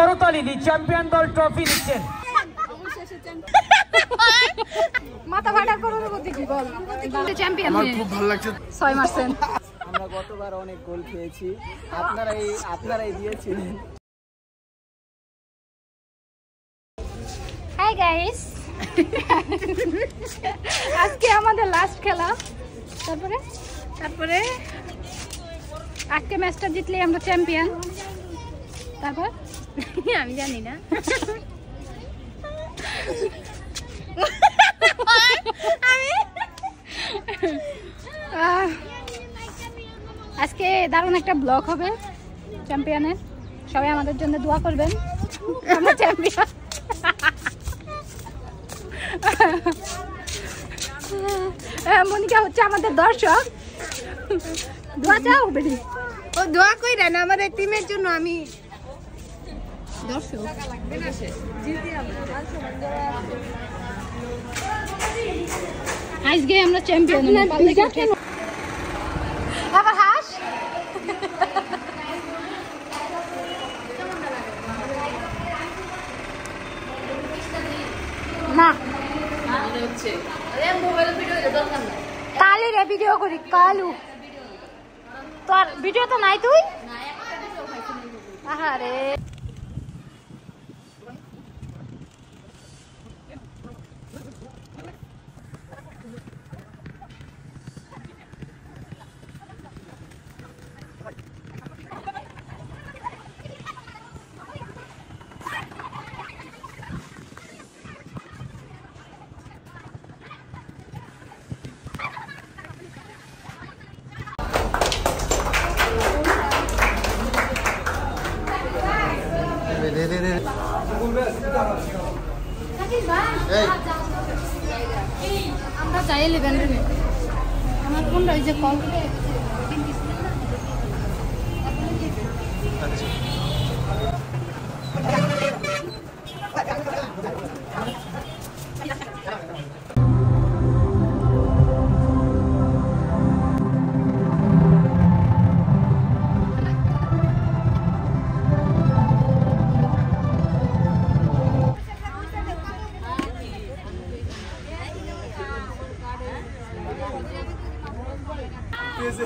করতালি নি চ্যাম্পিয়ন দল ট্রফি নিচ্ছেন। মাথা ফাটার কোনো অনুভূতি কি বল? চ্যাম্পিয়ন আমার খুব ভালো লাগছে। 6 মারছেন। আমরা গতবার অনেক গোল খেয়েছি, আপনারাই দিয়েছিলেন। হাই গাইস, আজকে আমাদের লাস্ট খেলা। তারপরে আজকে ম্যাচটা জিতলে আমরা চ্যাম্পিয়ন। তারপর আমি জানি না। আজকে দারুণ একটা ব্লগ হবে চ্যাম্পিয়নের। সবাই আমাদের জন্য দোয়া করবেন, আমরা চ্যাম্পিয়ন। মনিকা হচ্ছে আমাদের দর্শক, দোয়া চাও বেরি। ও দোয়া কইরা না আমাদের টিমের জন্য। আমি দর্শক। আজকে আমরা চ্যাম্পিয়ন। আবার হাস না, কালি রে ভিডিও করি। কালু তোর ভিডিও তো নাই, তুই আহারে। আমরা চাইলে ব্যান্ডে আমার ফোন রয়েছে কল করে।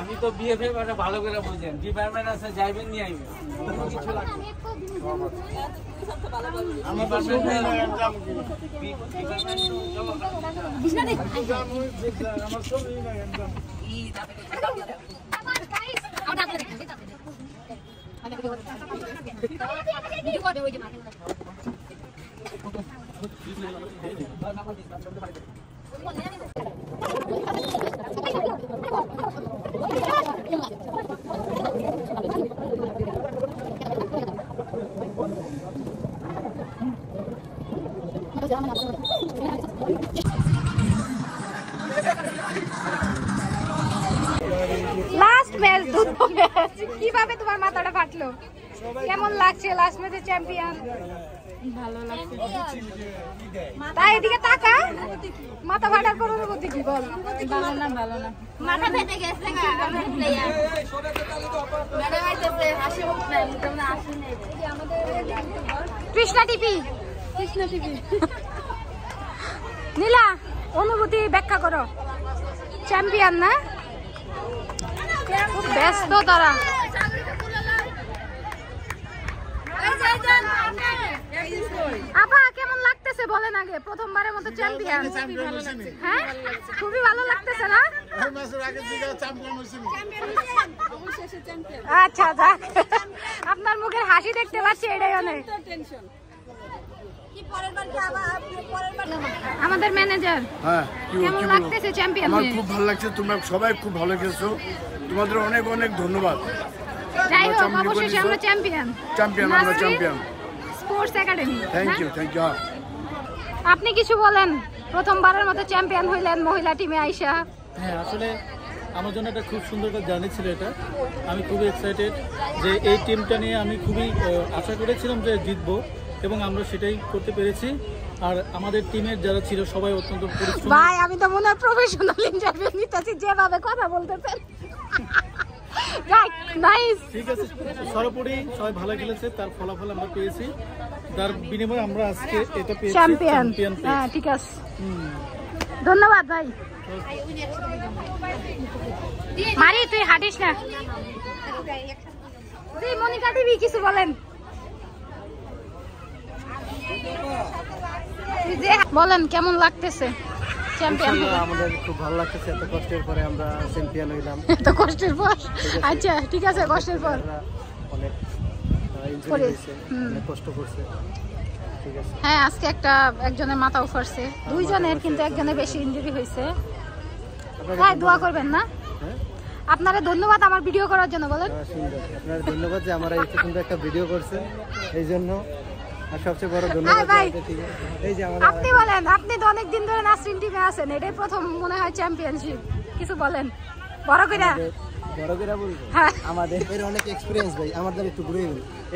আপনি তো বিএফএ মানে ভালো করে বুঝেন, ডিপার্টমেন্ট আছে যাইবেন নিয়ে আইবেন, কোনো কিছু লাগবে লাস্ট ম্যাচ, দুটো ম্যাচ, কিভাবে তোমার মাথাটা ফাটলো? কেমন লাগছে লাস্ট ম্যাচে চ্যাম্পিয়ন? ভালো লাগছে। তাই এদিকে তাকা, মাথা ফাটার কোনো অনুভূতি কি বল? ভালো না, ভালো না, মাথা ফেটে গেছে। Krishna TV, Krishna TV. নীলা, অনুভূতি ব্যাখ্যা করো। চ্যাম্পিয়ন না, খুব ব্যস্ত তারা। আপা কেমন লাগতেছে বলেন আগে? প্রথমবারের মতো চ্যাম্পিয়ন। হ্যাঁ, খুবই ভালো লাগতেছে না? আচ্ছা যাক, আপনার মুখের হাসি দেখতে পাচ্ছি, এটাই অনেক। আমাদের ম্যানেজার, হ্যাঁ কেমন লাগতেছে চ্যাম্পিয়ন? আমার খুব ভালো লাগছে, তোমরা সবাই খুব ভালো খেলছো, তোমাদের অনেক অনেক ধন্যবাদ। যাই হোক, অবশেষে আমরা চ্যাম্পিয়ন। আমরা champion sports academy. Thank you. আপনি কিছু বলেন, প্রথমবারের মতো চ্যাম্পিয়ন হইলেন মহিলা টিমে আইসা। হ্যাঁ, আসলে আমার জন্য একটা খুব সুন্দর একটা জার্নি ছিল এটা। আমি খুবই এক্সাইটেড যে এই টিমটা নিয়ে আমি খুবই আশা করেছিলাম যে জিতবো, এবং আমরা সেটাই করতে পেরেছি। আর আমাদের টিমের যারা ছিল সবাই অত্যন্ত পরিশ্রমী। ভাই আমি তো মনে হয় প্রফেশনাল ইন্টারভিউ নিতেছি, যেভাবে কথা বলতেছেন। নাইস। ঠিক আছে, সর্বোপরি সবাই ভালো খেলেছে, তার ফলাফল আমরা পেয়েছি, তার বিনিময়ে আমরা আজকে এটা পেয়েছি, চ্যাম্পিয়ন। হ্যাঁ ঠিক আছে, ধন্যবাদ ভাই। মারি তুই হাঁটিস না। মনিকা টিভি কিছু বলেন, বলেন কেমন লাগতেছে চ্যাম্পিয়ন? আমাদের খুব ভালো লাগতেছে, এত কষ্টের পরে আমরা চ্যাম্পিয়ন হইলাম। এত কষ্টের পর? আচ্ছা ঠিক আছে, কষ্টের পর অনেক ইনজুরি হয়েছে, অনেক কষ্ট করছে। ঠিক আছে, হ্যাঁ আজকে একজনের মাথা উফারছে, দুইজনের, কিন্তু একজনের বেশি ইনজুরি হয়েছে। হ্যাঁ দোয়া করবেন না? আপনারা ধন্যবাদ আমার ভিডিও করার জন্য। বলেন আপনার ধন্যবাদ যে আমরা এই সুন্দর একটা ভিডিও করছে, এই জন্য। আর সবচেয়ে বড় ধন্যবাদ এই যে আপনি বলেন, আপনি তো অনেকদিন ধরে নাসরিন টিমে আছেন, এটাই প্রথম মনে হয় চ্যাম্পিয়নশিপ, কিছু বলেন বড় করে। বলবো আমাদের এর অনেক এক্সপিরিয়েন্স ভাই, আমাদের একটু ঘুরে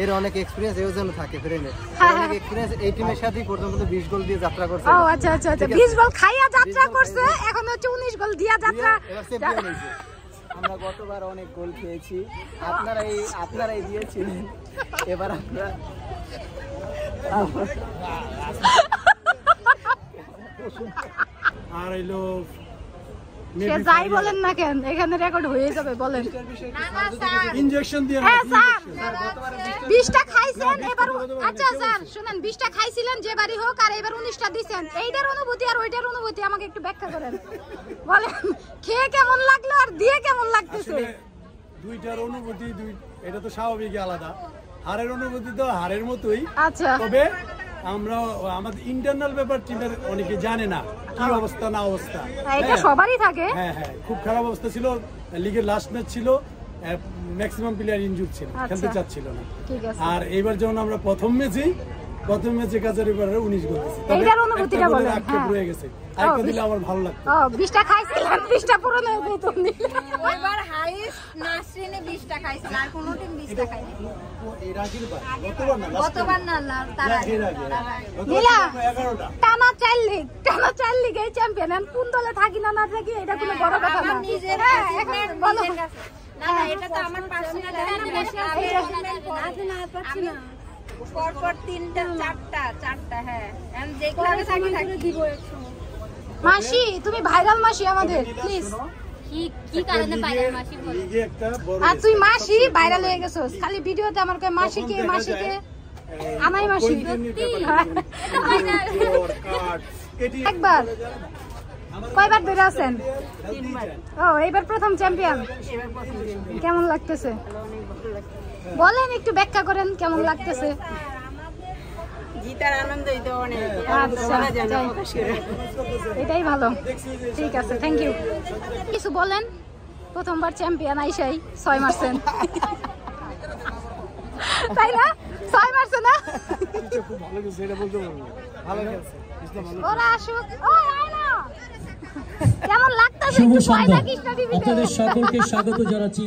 এর অনেক এক্সপিরিয়েন্স, এর জন্য থাকে ফ্রেন্ডে অনেক এক্সপিরিয়েন্স। এই টিমের সাথেই প্রথম 20 গোল দিয়ে যাত্রা করছে। ও আচ্ছা আচ্ছা আচ্ছা, 20 গোল খাইয়া যাত্রা করছে, এখন হচ্ছে 19 গোল দিয়া যাত্রা। আমরা গতবার অনেক গোল খেয়েছি, আপনারাই দিয়েছিলেন, এবার আমরা আর এলো সে যাই বলেন না কেন, এখানে রেকর্ড হয়ে যাবে। বলেন ইনজেকশন দিয়ে। হ্যাঁ স্যার, 20টা খাইছেন এবার। আচ্ছা স্যার শুনেন, 20টা খাইছিলেন যে বাড়ি হোক, আর এবার 19টা দিবেন, এইটার অনুভূতি আর ওইটার অনুভূতি আমাকে একটু ব্যাখ্যা করেন। বলেন খেয়ে কেমন লাগলো আর দিয়ে কেমন লাগতেছে? দুইটার অনুভূতি এটা তো স্বাভাবিকই আলাদা। হারের অনুভূতি তো হারের মতোই। আচ্ছা, তবে আমরা আমাদের ইন্টারনাল ব্যাপার টিমের অনেকে জানে না কি অবস্থা না অবস্থা, এটা সবারই থাকে। হ্যাঁ হ্যাঁ, খুব খারাপ অবস্থা ছিল, লিগের লাস্ট ম্যাচ ছিল, ম্যাক্সিমাম প্লেয়ার ইনজুর ছিল, খেলতে চাচ্ছিল না। আর এইবার যখন আমরা প্রথম ম্যাচে কাজের এবারে 19 গোল দিয়েছি, এইটার অনুভূতিটা বলেন। আক্ষেপ রয়ে গেছে, আরেকটা দিলে আমার ভালো লাগতো। 20টা খাইছিলেন, 20টা পূরণ হয়ে যেত। এবার হাইস্ট নাসরিনে 20টা খাইছিল, আর কোনো টিম 20টা খায়নি। গতবার না, তারা নীলা টানা 4 লিগ এই চ্যাম্পিয়ন। আমি কোন দলে থাকি না থাকি এটা কোনো বড় কথা না। নিজের বলো না, এটা তো আমার পার্সোনাল আমি পরপর 3টা 4টা হ্যাঁ, আমি যে ক্লাবে থাকি দিব একসময়। মাসি তুমি ভাইরাল মাসি আমাদের, প্লিজ। কি কারণে ভাইরাল মাসি বল? আর তুই মাসি ভাইরাল হয়ে গেছস, খালি ভিডিওতে আমার কয় মাসিকে আমাই মাসি। একবার কয়বার ধরে আছেন? 3বার। ও এইবার প্রথম চ্যাম্পিয়ন, কেমন লাগতেছে বলেন, একটু ব্যাখ্যা করেন কেমন লাগতেছে? জিতার আনন্দই তো অনেক। আচ্ছা এটাই ভালো, ঠিক আছে, থ্যাংক ইউ। কিছু বলেন, প্রথমবার চ্যাম্পিয়ন আইসাই 6 মারছেন, তাই না? 6 মারছে না? ওরা আসুক। কেমন লাগতেছে? শুভ সন্ধ্যা, আপনাদের সকলকে স্বাগত জানাচ্ছি।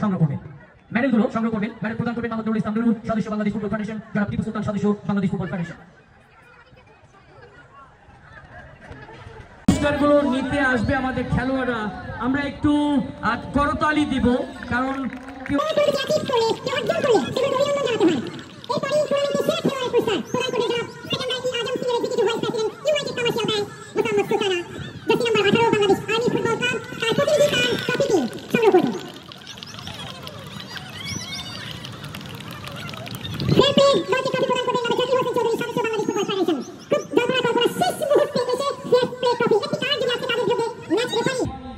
সংগ্রহ করবেন, মেডেলগুলো সংগ্রহ করবেন, মেডেল প্রদান করবেন মোহাম্মদ নুরুল ইসলাম নুরুল, সদস্য বাংলাদেশ ফুটবল ফেডারেশন, জনাব টিপু সুলতান, সদস্য বাংলাদেশ ফুটবল ফেডারেশন। পুরস্কারগুলো নিতে আসবে আমাদের খেলোয়াড়রা, আমরা একটু করতালি দিব, কারণ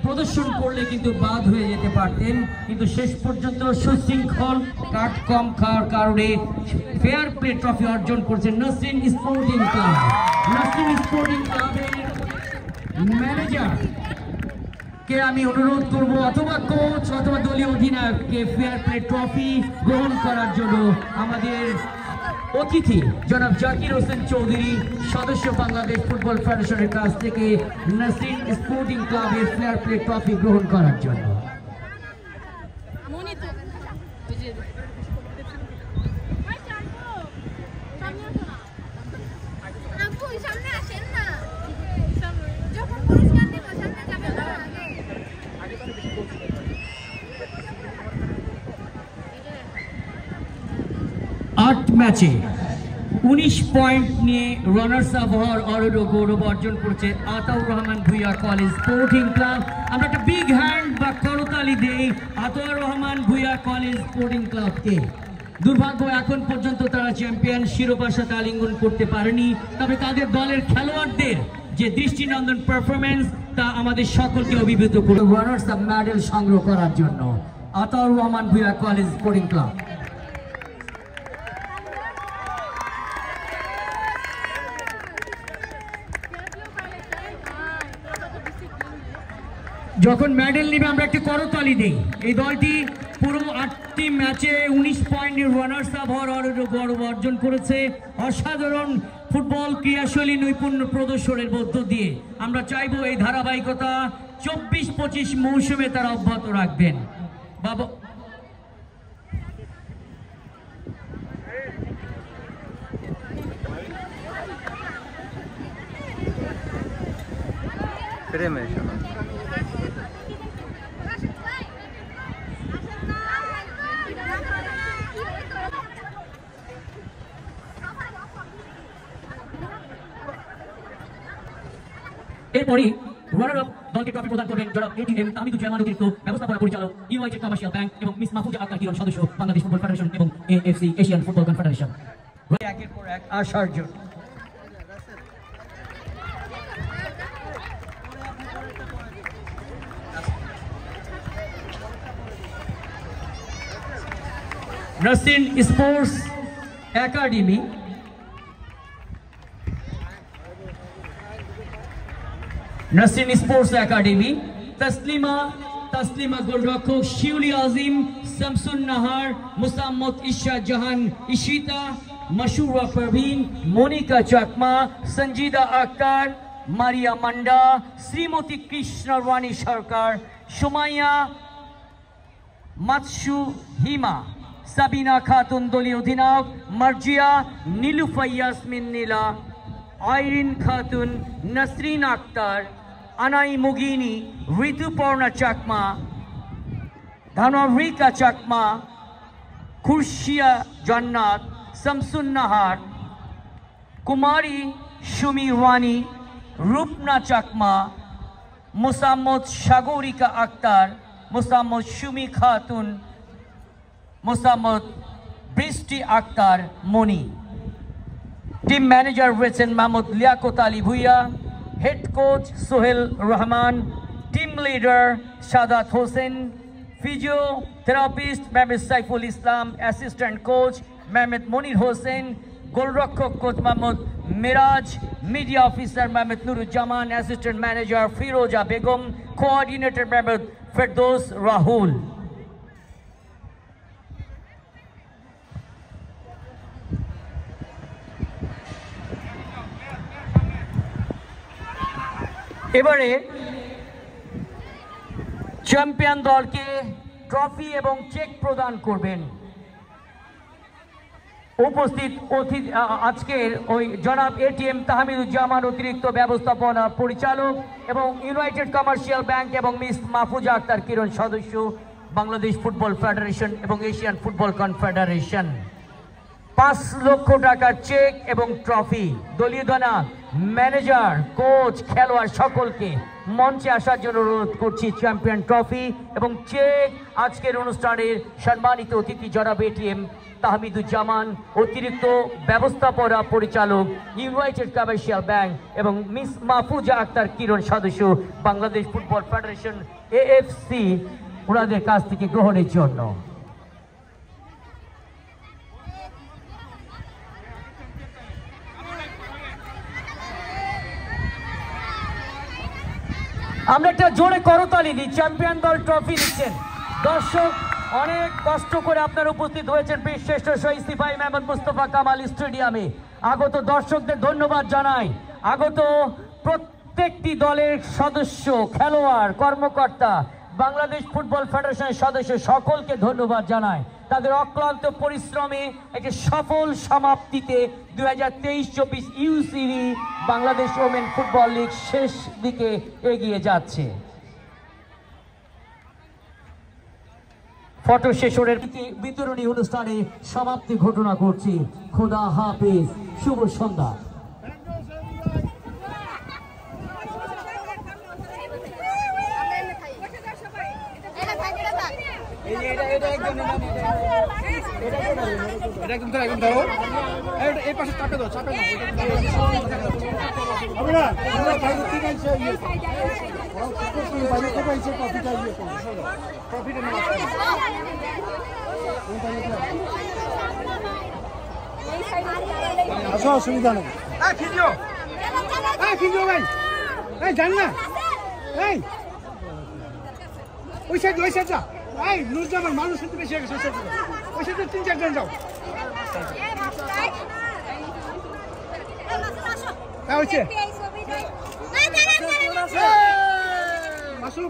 প্রদর্শন করলে কিন্তু বাদ হয়ে যেতে পারতেন, কিন্তু শেষ পর্যন্ত সুশৃঙ্খল কাট কম খাওয়ার কারণে ফেয়ার প্লে ট্রফি অর্জন করছে Nasrin sporting club. Nasrin sporting ক্লাবের ম্যানেজার কে আমি অনুরোধ করব, অথবা কোচ অথবা দলীয় অধিনায়ককে ফেয়ার প্লে ট্রফি গ্রহণ করার জন্য। আমাদের অতিথি জনাব জাকির হোসেন চৌধুরী, সদস্য বাংলাদেশ ফুটবল ফেডারেশনের কাছ থেকে নাসরিন স্পোর্টিং ক্লাবের ফেয়ার প্লে ট্রফি গ্রহণ করার জন্য। 8 ম্যাচে 19 পয়েন্ট নিয়ে রানার্স আপ হওয়ার গৌরব অর্জন করেছে Ataur Rahman Bhuiyan college sporting club. আমরা একটা বিগ হ্যান্ড বা করতালি দেই আতাউর রহমান ভুঁইয়া কলেজ স্পোর্টিং ক্লাবকে। দুর্ভাগ্য এখন পর্যন্ত তারা চ্যাম্পিয়ন শিরোপার সাথে আলিঙ্গন করতে পারেনি, তবে তাদের দলের খেলোয়াড়দের যে দৃষ্টিনন্দন পারফরমেন্স তা আমাদের সকলকে অভিভূত করে রানার্স আপ মেডেল সংগ্রহ করার জন্য Ataur Rahman Bhuiyan college sporting club. যখন মেডেল নিবে আমরা একটি করতালি দেই। এই দলটি পুরো 8টি ম্যাচে 19 পয়েন্টের রানার্স আপ হওয়ার গৌরব অর্জন করেছে। অসাধারণ ফুটবল ক্রীড়াশৈলী নৈপুণ্য প্রদর্শনের মধ্য দিয়ে আমরা চাইবো এই ধারাবাহিকতা 24-25 মৌসুমে তারা অব্যাহত রাখবেন। বাবা এরপরই রানার আপ দলকে ট্রফি প্রদান করবেন জনাব এটিএম তাহমিদুল জামান অতিরিক্ত ব্যবস্থাপনা পরিচালক ইউনাইটেড কমার্শিয়াল ব্যাংক এবং মিস মাহফুজা আক্তার কিরণ সদস্য বাংলাদেশ ফুটবল ফেডারেশন এবং এএফসি এশিয়ান ফুটবল কনফেডারেশন। একের পর এক আশার জন্য Nasrin sports academy Nasrin sports academy Taslima গোলরক্ষক শিউলি আজিম শামসুন নাহার মুসাম্মদ ইশা জাহান ইশিতা মশুরা পারভিন মোনিকা চাকমা সঞ্জিদা আক্তার মারিয়া মান্ডা শ্রীমতী কৃষ্ণরানী সরকার সুমাইয়া মাতসু হিমা সাবিনা খাতুন দলীয় অধিনায়ক মার্জিয়া নীলুফা ইয়াসমিন নীলা আইরিন খাতুন নসরিন আক্তার আনাই মুগিনী ঋতুপর্ণা চাকমা ধানরিকা চাকমা খুরশিয়া জান্নাত শামসুন নাহার কুমারী সুমি রানী রূপনা চাকমা মুসাম্মদ সাগরিকা আক্তার মুসাম্মদ সুমি খাতুন মুসাম্মদ বৃষ্টি আক্তার মনি। টিম ম্যানেজার রয়েছেন Mohammad Liakat Ali Bhuiyan, head coach Sohel Rahman, team leader Sadat Hossain, physiotherapist Mohammad Saiful Islam, assistant coach Mohammad Monir Hossain, গোলরক্ষক coach Mohammad Miraj, media officer Mohammad Nuruzzaman, assistant manager Firoza Begum, coordinator Mohammad Ferdous Rahul. এবারে চ্যাম্পিয়ন দলকে ট্রফি এবং চেক প্রদান করবেন উপস্থিত অতিথি আজকের ওই জনাব এটিএম তাহমিদুজ্জামান অতিরিক্ত ব্যবস্থাপনা পরিচালক এবং ইউনাইটেড কমার্শিয়াল ব্যাংক এবং মিস মাহফুজা আক্তার কিরণ সদস্য বাংলাদেশ ফুটবল ফেডারেশন এবং এশিয়ান ফুটবল কনফেডারেশন। 5 লক্ষ টাকার চেক এবং ট্রফি। দলীয় দানা ম্যানেজার কোচ খেলোয়াড় সকলকে মঞ্চে আসার জন্য অনুরোধ করছি। চ্যাম্পিয়ন ট্রফি এবং চেক আজকের অনুষ্ঠানের সম্মানিত অতিথি জনাব এটিএম তাহমিদুজ্জামান অতিরিক্ত ব্যবস্থাপনা পরিচালক ইউনাইটেড কমার্শিয়াল ব্যাংক এবং মিস মাহফুজা আক্তার কিরণ সদস্য বাংলাদেশ ফুটবল ফেডারেশন এএফসি ওনাদের কাছ থেকে গ্রহণের জন্য। আমরা একটা জোরে করতালি দিই। চ্যাম্পিয়ন দল ট্রফি নিচ্ছেন। দর্শক অনেক কষ্ট করে আপনারা উপস্থিত হয়েছেন বীরশ্রেষ্ঠ শহীদ সিপাহী মোহাম্মদ মুস্তফা কামাল স্টেডিয়ামে। আগত দর্শকদের ধন্যবাদ জানাই। আগত প্রত্যেকটি দলের সদস্য, খেলোয়াড়, কর্মকর্তা, বাংলাদেশ ফুটবল ফেডারেশনের সদস্য সকলকে ধন্যবাদ জানাই। তাদের অক্লান্ত পরিশ্রমে একটি সফল সমাপ্তিতে 2023-24 UCB Bangladesh women football league শেষ দিকে এগিয়ে যাচ্ছে। ফটো সেশনের বিতরণী অনুষ্ঠানে সমাপ্তি ঘোষণা করছি। খোদা হাফেজ, শুভ সন্ধ্যা। এই পাশে চাপে দাও, চাপে দাও। আসো, অসুবিধা নেই। ভাই জান না, ওই সাইড যা। এই নুরজামান মানুষ কিন্তু বেশি হয়ে গেছে, ওই সাইডে 3-4 জন যাও। হ্যাঁ হচ্ছে আসলে